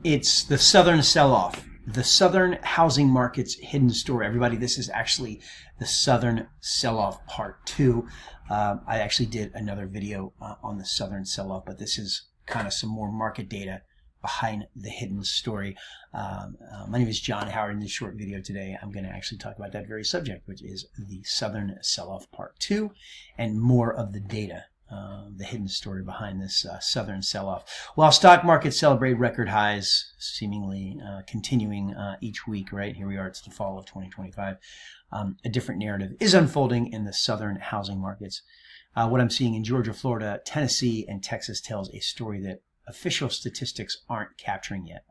It's the Southern Selloff, the Southern housing market's hidden story. Everybody, this is actually the Southern Selloff Part 2. I actually did another video on the Southern Selloff, but this is kind of some more market data behind the hidden story. My name is John Howard. In this short video today, I'm going to actually talk about that very subject, which is the Southern Selloff Part 2 and more of the data. The hidden story behind this Southern Selloff. While stock markets celebrate record highs, seemingly continuing each week, right? Here we are, it's the fall of 2025. A different narrative is unfolding in the Southern housing markets. What I'm seeing in Georgia, Florida, Tennessee, and Texas tells a story that official statistics aren't capturing yet.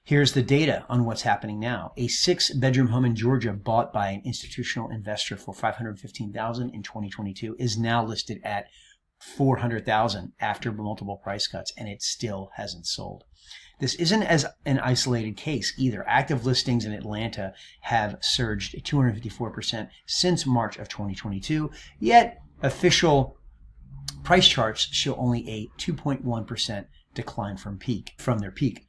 Here's the data on what's happening now. A 6-bedroom home in Georgia bought by an institutional investor for $515,000 in 2022 is now listed at $400,000 after multiple price cuts, and it still hasn't sold. This isn't as an isolated case either. Active listings in Atlanta have surged 254% since March of 2022, yet official price charts show only a 2.1% decline from their peak.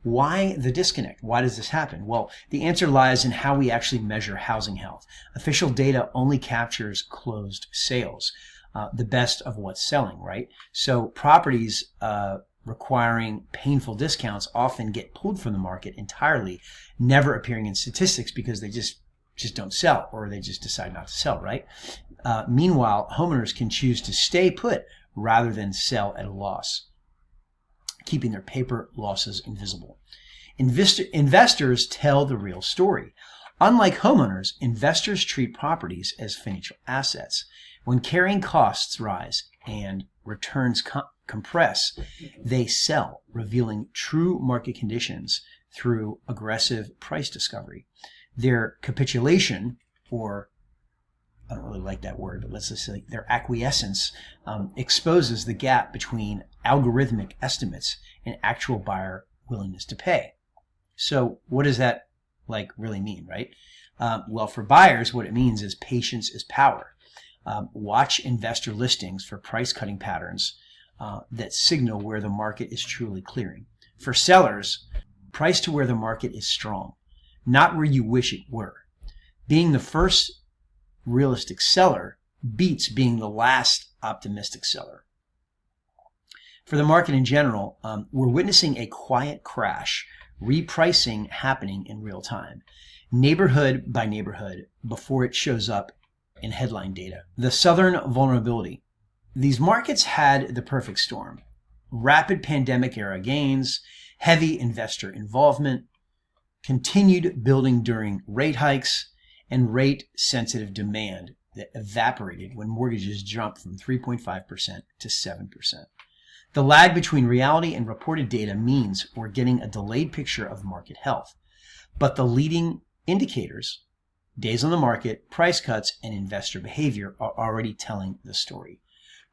Why the disconnect? Why does this happen? Well, the answer lies in how we actually measure housing health. Official data only captures closed sales, the best of what's selling, right? So properties requiring painful discounts often get pulled from the market entirely, never appearing in statistics because they just don't sell, or they just decide not to sell, right? Meanwhile, homeowners can choose to stay put rather than sell at a loss, keeping their paper losses invisible. Investors tell the real story. Unlike homeowners, investors treat properties as financial assets. When carrying costs rise and returns compress, they sell, revealing true market conditions through aggressive price discovery. Their capitulation, or I don't really like that word, but let's just say their acquiescence, exposes the gap between algorithmic estimates and actual buyer willingness to pay. So what does that really mean, right? Well, for buyers, what it means is patience is power. Watch investor listings for price cutting patterns that signal where the market is truly clearing. For sellers, price to where the market is strong, not where you wish it were. Being the first realistic seller beats being the last optimistic seller. For the market in general, we're witnessing a quiet crash, repricing happening in real time, neighborhood by neighborhood, before it shows up in headline data. The Southern vulnerability. These markets had the perfect storm. Rapid pandemic era gains, heavy investor involvement, continued building during rate hikes, and rate-sensitive demand that evaporated when mortgages jumped from 3.5% to 7%. The lag between reality and reported data means we're getting a delayed picture of market health. But the leading indicators, days on the market, price cuts, and investor behavior are already telling the story.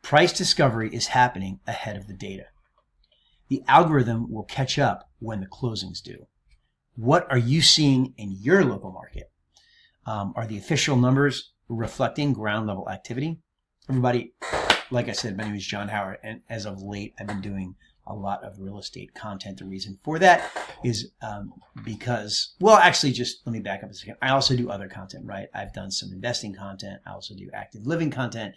Price discovery is happening ahead of the data. The algorithm will catch up when the closings do. What are you seeing in your local market? Are the official numbers reflecting ground level activity? Everybody, like I said, my name is John Howard, and as of late, I've been doing a lot of real estate content. The reason for that is because, well, actually, just let me back up a second. I also do other content, right? I've done some investing content. I also do active living content.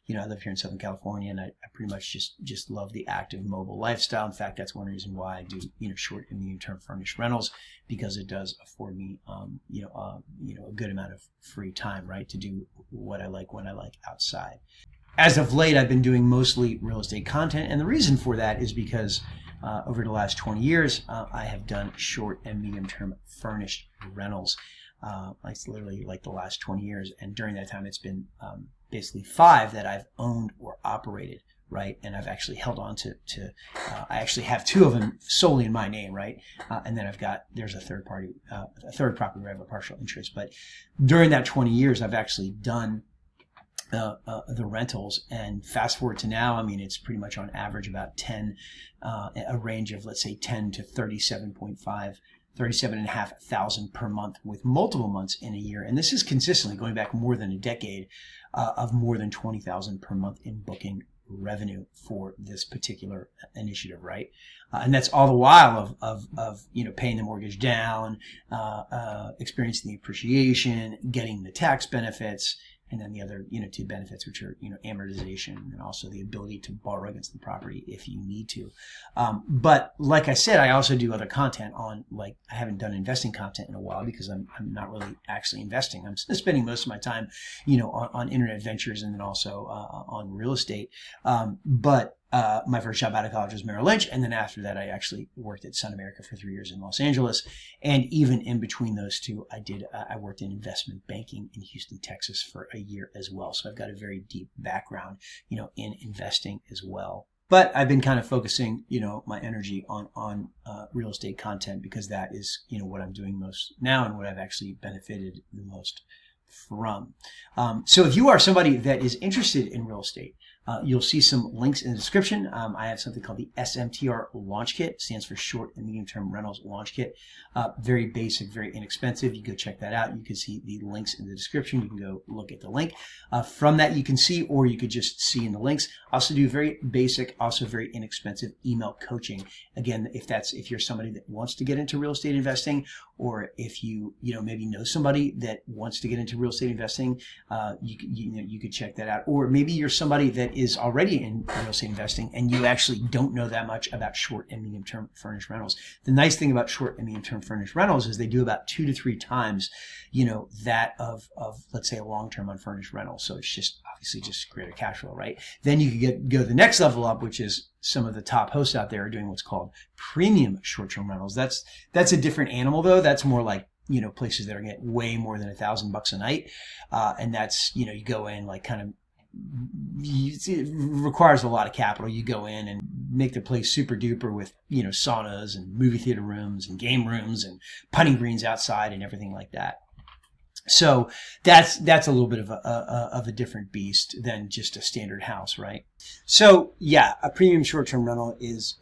You know, I live here in Southern California, and I pretty much just love the active mobile lifestyle. In fact, that's one reason why I do, short and medium-term furnished rentals, because it does afford me, a good amount of free time, right, to do what I like when I like outside. As of late, I've been doing mostly real estate content, and the reason for that is because over the last 20 years, I have done short and medium-term furnished rentals. It's literally like the last 20 years, and during that time, it's been basically 5 that I've owned or operated, right? And I've actually held on to I actually have 2 of them solely in my name, right? And then there's a third property where I have a partial interest. But during that 20 years, I've actually done the rentals, and fast forward to now, I mean, it's pretty much on average about 10, a range of, let's say, 10 to 37.5 thousand per month, with multiple months in a year. And this is consistently going back more than a decade of more than 20,000 per month in booking revenue for this particular initiative, right? And that's all the while of paying the mortgage down, experiencing the appreciation, getting the tax benefits, and then the other, two benefits, which are, amortization and also the ability to borrow against the property if you need to. But like I said, I also do other content on, I haven't done investing content in a while because I'm not really actually investing. I'm spending most of my time, on internet ventures and then also on real estate. But my first job out of college was Merrill Lynch, and then after that, I actually worked at SunAmerica for 3 years in Los Angeles. And even in between those two, I worked in investment banking in Houston, Texas, for a year as well. So I've got a very deep background, in investing as well. But I've been kind of focusing, my energy on real estate content because that is, what I'm doing most now and what I've actually benefited the most from. So if you are somebody that is interested in real estate, you'll see some links in the description. I have something called the SMTR Launch Kit, stands for Short and Medium Term Rentals Launch Kit. Very basic, very inexpensive. You go check that out. You can see the links in the description. You can go look at the link. From that you can see, or you could just see in the links. I also do very basic, also very inexpensive email coaching. Again, if you're somebody that wants to get into real estate investing, or if you maybe know somebody that wants to get into real estate investing, you could check that out. Or maybe you're somebody that is already in real estate investing and you actually don't know that much about short and medium term furnished rentals. The nice thing about short and medium term furnished rentals is they do about 2 to 3 times, that of let's say a long term unfurnished rental. So it's just obviously just greater cash flow, right? Then you could go the next level up, which is some of the top hosts out there are doing what's called premium short term rentals. That's a different animal though. That's more like places that are getting way more than $1,000 a night, and that's you go in it requires a lot of capital. You go in and make the place super duper with saunas and movie theater rooms and game rooms and putting greens outside and everything like that. So that's a little bit of a different beast than just a standard house, right? So yeah, a premium short-term rental is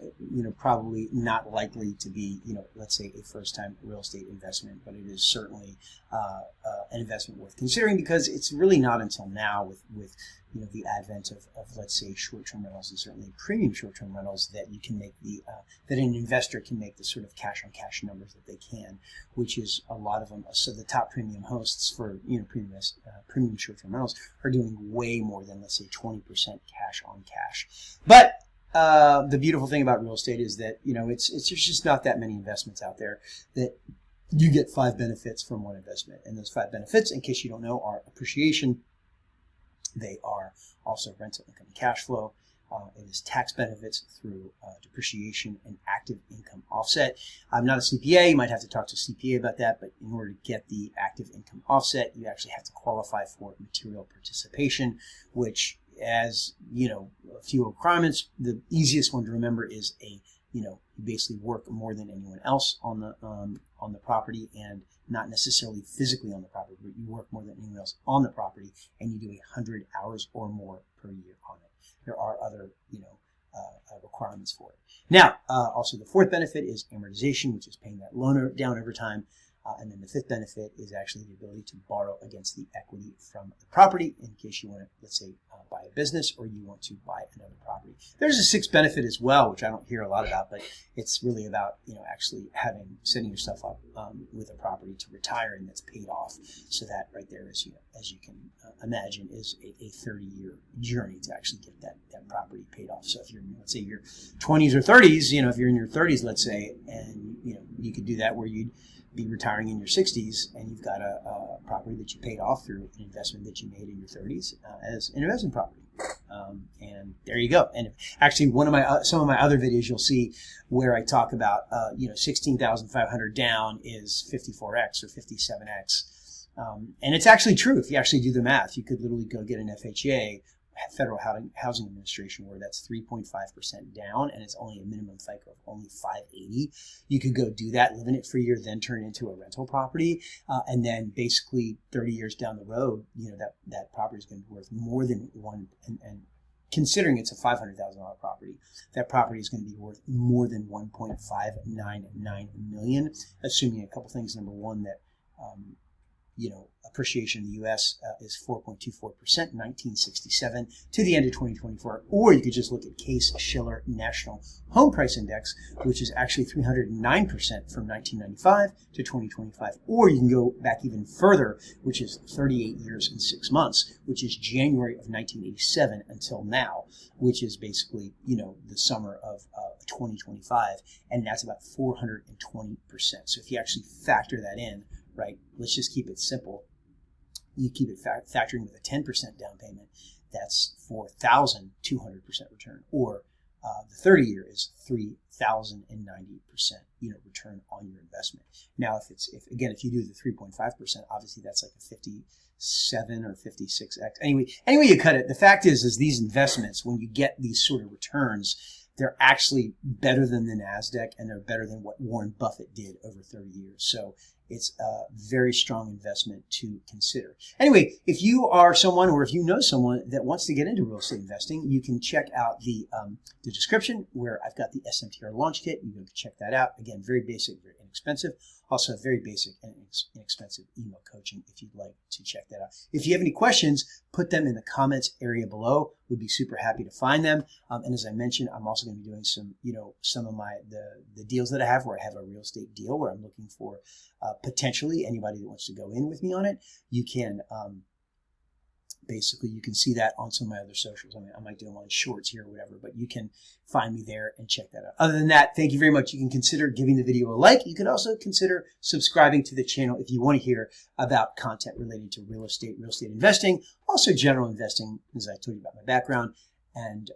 probably not likely to be let's say a first-time real estate investment, but it is certainly an investment worth considering because it's really not until now with the advent of let's say short-term rentals and certainly premium short-term rentals that you can make that an investor can make the sort of cash-on-cash numbers that they can, which is a lot of them. So the top premium hosts for premium short-term rentals are doing way more than let's say 20% cash on cash. But the beautiful thing about real estate is that there's just not that many investments out there that you get 5 benefits from one investment, and those 5 benefits, in case you don't know, are appreciation. They are also rental income and cash flow. It is tax benefits through depreciation and active income offset. I'm not a CPA. You might have to talk to a CPA about that, but in order to get the active income offset, you actually have to qualify for material participation, which, as a few requirements, the easiest one to remember is you basically work more than anyone else on the property, and not necessarily physically on the property, but you work more than anyone else on the property, and you do 100 hours or more per year on it. There are other requirements for it. Now, also the 4th benefit is amortization, which is paying that loan down over time. And then the 5th benefit is actually the ability to borrow against the equity from the property in case you want to, let's say, buy a business or you want to buy another property. There's a 6th benefit as well, which I don't hear a lot about, but it's really about, actually setting yourself up with a property to retire and that's paid off. So that right there is, as you can imagine, is a 30-year journey to actually get that property paid off. So if you're, let's say, your 20s or 30s, if you're in your 30s, let's say, and, you could do that where you'd be retiring in your 60s and you've got a property that you paid off through an investment that you made in your 30s as an investment property. And there you go. And actually some of my other videos you'll see where I talk about 16,500 down is 54x or 57x. And it's actually true. If you actually do the math, you could literally go get an FHA, Federal Housing Administration, where that's 3.5% down and it's only a minimum FICO of only 580. You could go do that, live in it for a year, then turn it into a rental property, and then basically 30 years down the road, that property is going to be worth more than one. And considering it's a $500,000 property, that property is going to be worth more than $1.599 million. Assuming a couple things. Number one, that appreciation in the U.S. Is 4.24% in 1967 to the end of 2024. Or you could just look at Case-Shiller National Home Price Index, which is actually 309% from 1995 to 2025. Or you can go back even further, which is 38 years and 6 months, which is January of 1987 until now, which is basically, the summer of 2025. And that's about 420%. So if you actually factor that in, right, let's just keep it simple. You keep it factoring with a 10% down payment, that's 4,200% return, or the 30-year is 3,090% return on your investment. Now, if you do the 3.5%, obviously that's like a 57 or 56x. Anyway you cut it, the fact is these investments, when you get these sort of returns, they're actually better than the NASDAQ, and they're better than what Warren Buffett did over 30 years. So it's a very strong investment to consider. Anyway, if you are someone, or if you know someone that wants to get into real estate investing, you can check out the description where I've got the SMTR launch kit. You can check that out. Again, very basic, very inexpensive. Also, very basic and inexpensive email coaching if you'd like to check that out. If you have any questions, put them in the comments area below. We'd be super happy to find them. And as I mentioned, I'm also going to be doing some of the deals that I have, where I have a real estate deal where I'm looking for potentially anybody that wants to go in with me on it. You can basically, you can see that on some of my other socials. I might do them on shorts here or whatever, but you can find me there and check that out. Other than that, thank you very much. You can consider giving the video a like. You can also consider subscribing to the channel if you want to hear about content related to real estate investing, also general investing, as I told you about my background, and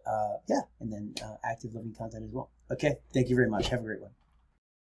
and then active living content as well. Okay, thank you very much. Have a great one.